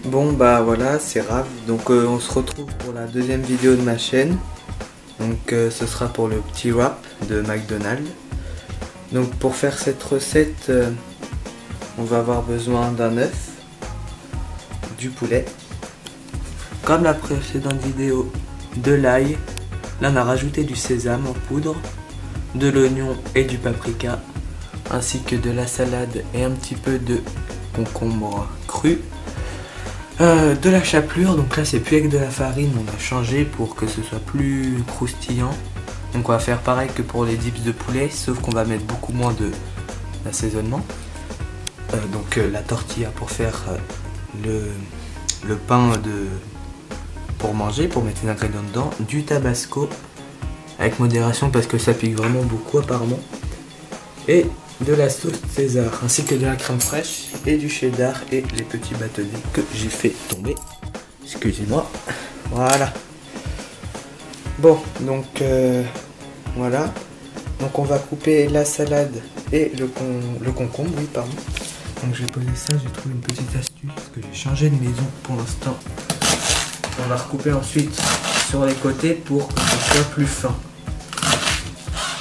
Bon bah voilà, c'est Rav, donc on se retrouve pour la deuxième vidéo de ma chaîne. Donc ce sera pour le petit wrap de McDonald's. Donc pour faire cette recette, on va avoir besoin d'un œuf, du poulet, comme la précédente vidéo, de l'ail. Là on a rajouté du sésame en poudre, de l'oignon et du paprika, ainsi que de la salade et un petit peu de concombre cru. De la chapelure, donc là c'est plus avec de la farine, on a changé pour que ce soit plus croustillant. Donc on va faire pareil que pour les dips de poulet, sauf qu'on va mettre beaucoup moins d'assaisonnement. Donc la tortilla pour faire le pain pour manger, pour mettre les ingrédients dedans, du tabasco avec modération parce que ça pique vraiment beaucoup apparemment, et de la sauce César, ainsi que de la crème fraîche et du cheddar et les petits bâtonnets que j'ai fait tomber. Excusez-moi. Voilà. Bon, donc voilà. Donc on va couper la salade et le concombre, oui pardon. Donc je vais poser ça, j'ai trouvé une petite astuce parce que j'ai changé de maison pour l'instant. On va recouper ensuite sur les côtés pour que ce soit plus fin.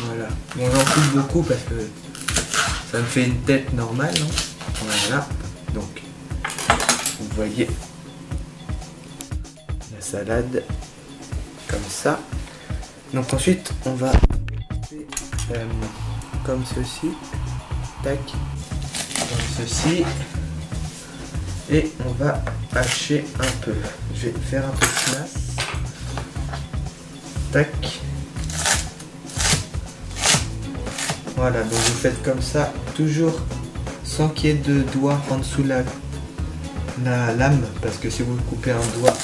Voilà. Bon, j'en coupe beaucoup parce que ça me fait une tête normale, hein. Voilà, donc vous voyez la salade comme ça. Donc ensuite on va comme ceci, tac, comme ceci, et on va hacher un peu. Je vais faire un peu de place, tac. Voilà, donc vous faites comme ça, toujours sans qu'il y ait de doigts en dessous la lame, parce que si vous coupez un doigt,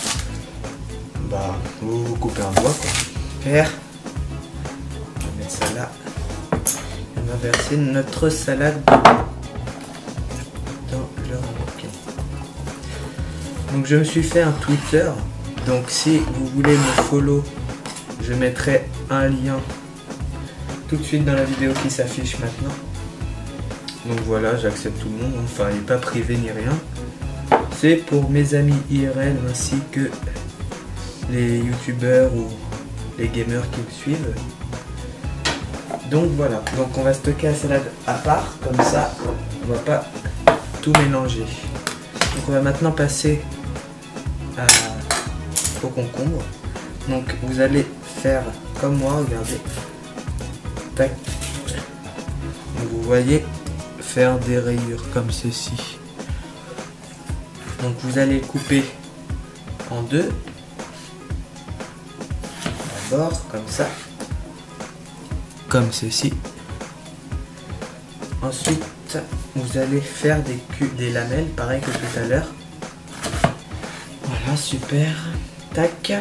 bah vous coupez un doigt quoi. Faire, on va mettre ça là, on va verser notre salade dans le ramequin. Donc je me suis fait un Twitter, donc si vous voulez me follow, je mettrai un lien tout de suite dans la vidéo qui s'affiche maintenant. Donc voilà, j'accepte tout le monde, enfin il n'est pas privé ni rien. C'est pour mes amis IRL ainsi que les youtubeurs ou les gamers qui me suivent. Donc voilà, donc on va stocker la salade à part, comme ça on va pas tout mélanger. Donc on va maintenant passer au concombre. Donc vous allez faire comme moi, regardez. Tac. Donc vous voyez, faire des rayures comme ceci. Donc vous allez couper en deux, d'abord comme ça, comme ceci. Ensuite vous allez faire des lamelles pareil que tout à l'heure. Voilà, super. Tac.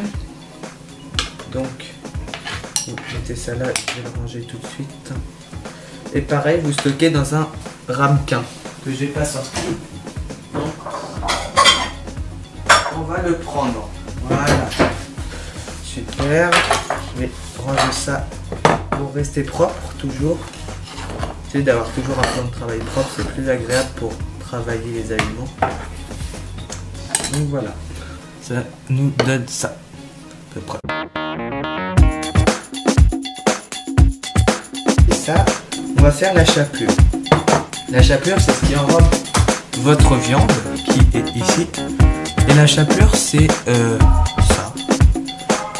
Donc vous mettez ça là, je vais le ranger tout de suite. Et pareil, vous stockez dans un ramequin que j'ai pas sorti. Donc, on va le prendre. Voilà. Super. Je vais ranger ça pour rester propre toujours. C'est d'avoir toujours un plan de travail propre, c'est plus agréable pour travailler les aliments. Donc voilà. Ça nous donne ça. À peu près. Ça, on va faire la chapelure. La chapelure, c'est ce qui enrobe votre viande qui est ici. Et la chapelure, c'est ça.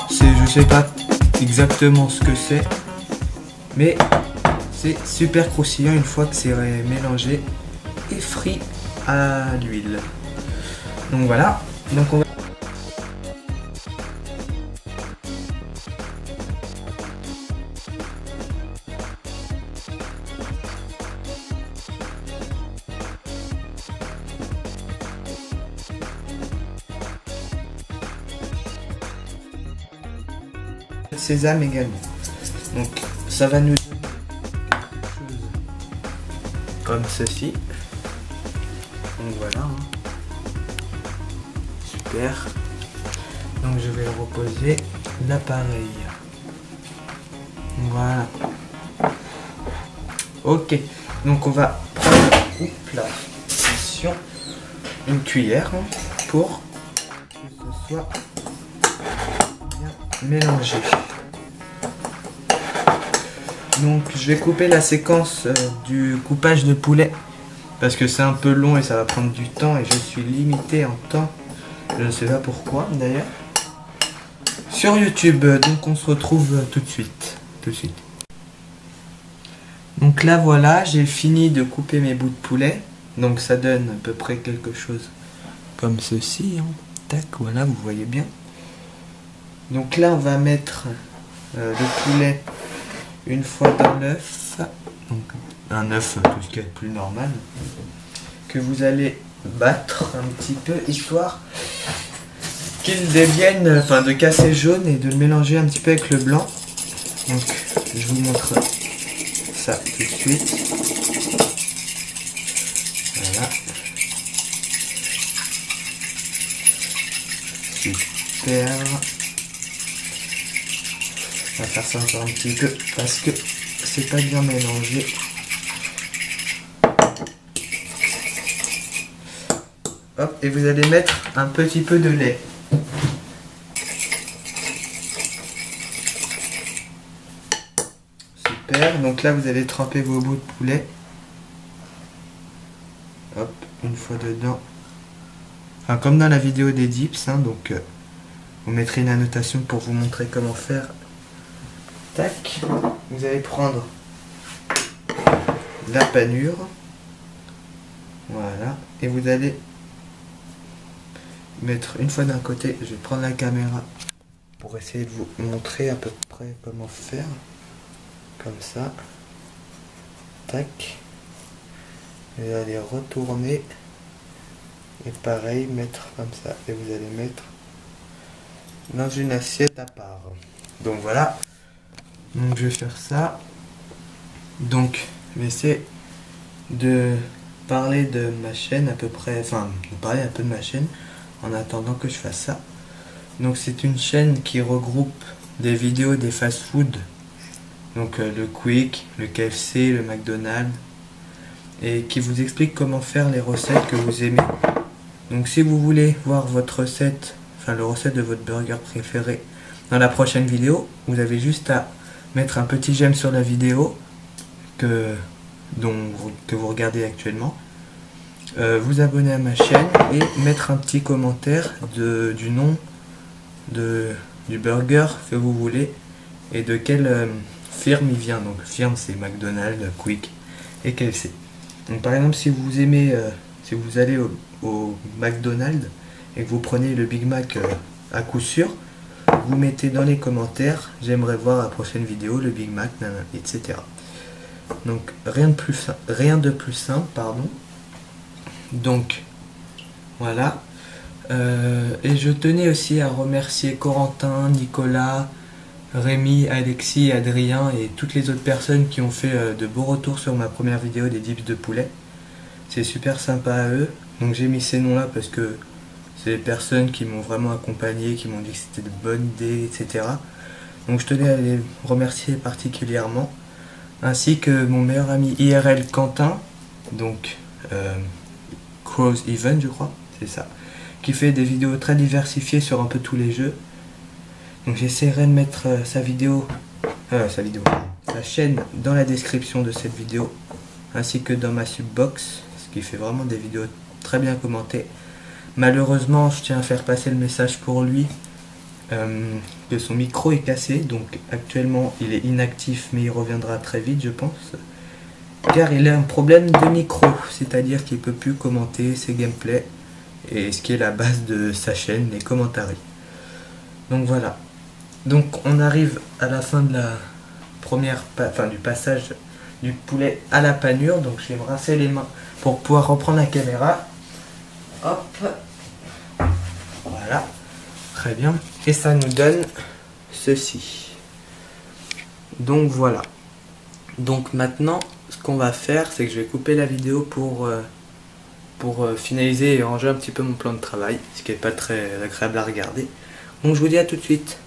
Je sais pas exactement ce que c'est, mais c'est super croustillant une fois que c'est mélangé et frit à l'huile. Donc voilà. Donc on va sésame également. Donc ça va nous donner quelque chose comme ceci. Donc voilà. Super. Donc je vais reposer l'appareil. Voilà. Ok. Donc on va prendre attention, une cuillère pour que ce soit bien mélangé. Donc je vais couper la séquence du coupage de poulet parce que c'est un peu long et ça va prendre du temps et je suis limité en temps. Je ne sais pas pourquoi d'ailleurs. Sur YouTube, donc on se retrouve tout de suite. Donc là voilà, j'ai fini de couper mes bouts de poulet. Donc ça donne à peu près quelque chose comme ceci. Tac, voilà, vous voyez bien. Donc là on va mettre le poulet une fois dans l'œuf. Donc un œuf, tout ce qui est plus normal. Que vous allez battre un petit peu histoire qu'il devienne, enfin de casser jaune et de le mélanger un petit peu avec le blanc. Donc je vous montre ça tout de suite. Voilà. Super. On va faire ça encore un petit peu parce que c'est pas bien mélangé. Hop, et vous allez mettre un petit peu de lait. Super, donc là vous allez tremper vos bouts de poulet. Hop, une fois dedans. Enfin, comme dans la vidéo des dips, donc vous mettrez une annotation pour vous montrer comment faire. Tac, vous allez prendre la panure. Voilà, et vous allez mettre une fois d'un côté. Je vais prendre la caméra pour essayer de vous montrer à peu près comment faire. Comme ça. Tac. Vous allez retourner. Et pareil, mettre comme ça. Et vous allez mettre dans une assiette à part. Donc voilà. Donc je vais faire ça. Donc je vais essayer de parler de ma chaîne à peu près. Enfin, de parler un peu de ma chaîne en attendant que je fasse ça. Donc c'est une chaîne qui regroupe des vidéos des fast-food. Donc le Quick, le KFC, le McDonald's. Et qui vous explique comment faire les recettes que vous aimez. Donc si vous voulez voir votre recette, enfin le recette de votre burger préféré dans la prochaine vidéo, vous avez juste à mettre un petit j'aime sur la vidéo que vous regardez actuellement. Vous abonner à ma chaîne et mettre un petit commentaire du nom du burger que vous voulez et de quelle firme il vient. Donc firme c'est McDonald's, Quick et KFC. Donc par exemple si vous aimez, si vous allez au McDonald's et que vous prenez le Big Mac à coup sûr, vous mettez dans les commentaires j'aimerais voir la prochaine vidéo le Big Mac, etc. Donc rien de plus simple, pardon. Donc voilà. Et je tenais aussi à remercier Corentin, Nicolas, Rémi, Alexis, Adrien et toutes les autres personnes qui ont fait de beaux retours sur ma première vidéo des dips de poulet. C'est super sympa à eux. Donc j'ai mis ces noms là parce que c'est des personnes qui m'ont vraiment accompagné, qui m'ont dit que c'était de bonnes idées, etc. Donc je tenais à les remercier particulièrement. Ainsi que mon meilleur ami IRL Quentin, donc Crows Even je crois, c'est ça, qui fait des vidéos très diversifiées sur un peu tous les jeux. Donc j'essaierai de mettre sa chaîne dans la description de cette vidéo, ainsi que dans ma subbox, ce qui fait vraiment des vidéos très bien commentées. Malheureusement, je tiens à faire passer le message pour lui, que son micro est cassé, donc actuellement il est inactif, mais il reviendra très vite je pense, car il a un problème de micro, c'est-à-dire qu'il ne peut plus commenter ses gameplays, et ce qui est la base de sa chaîne, les commentaires. Donc voilà. Donc on arrive à la fin de la du passage du poulet à la panure. Donc je vais me rincer les mains pour pouvoir reprendre la caméra. Hop. Voilà. Très bien. Et ça nous donne ceci. Donc voilà. Donc maintenant, ce qu'on va faire, c'est que je vais couper la vidéo pour finaliser et ranger un petit peu mon plan de travail, ce qui n'est pas très agréable à regarder. Donc je vous dis à tout de suite.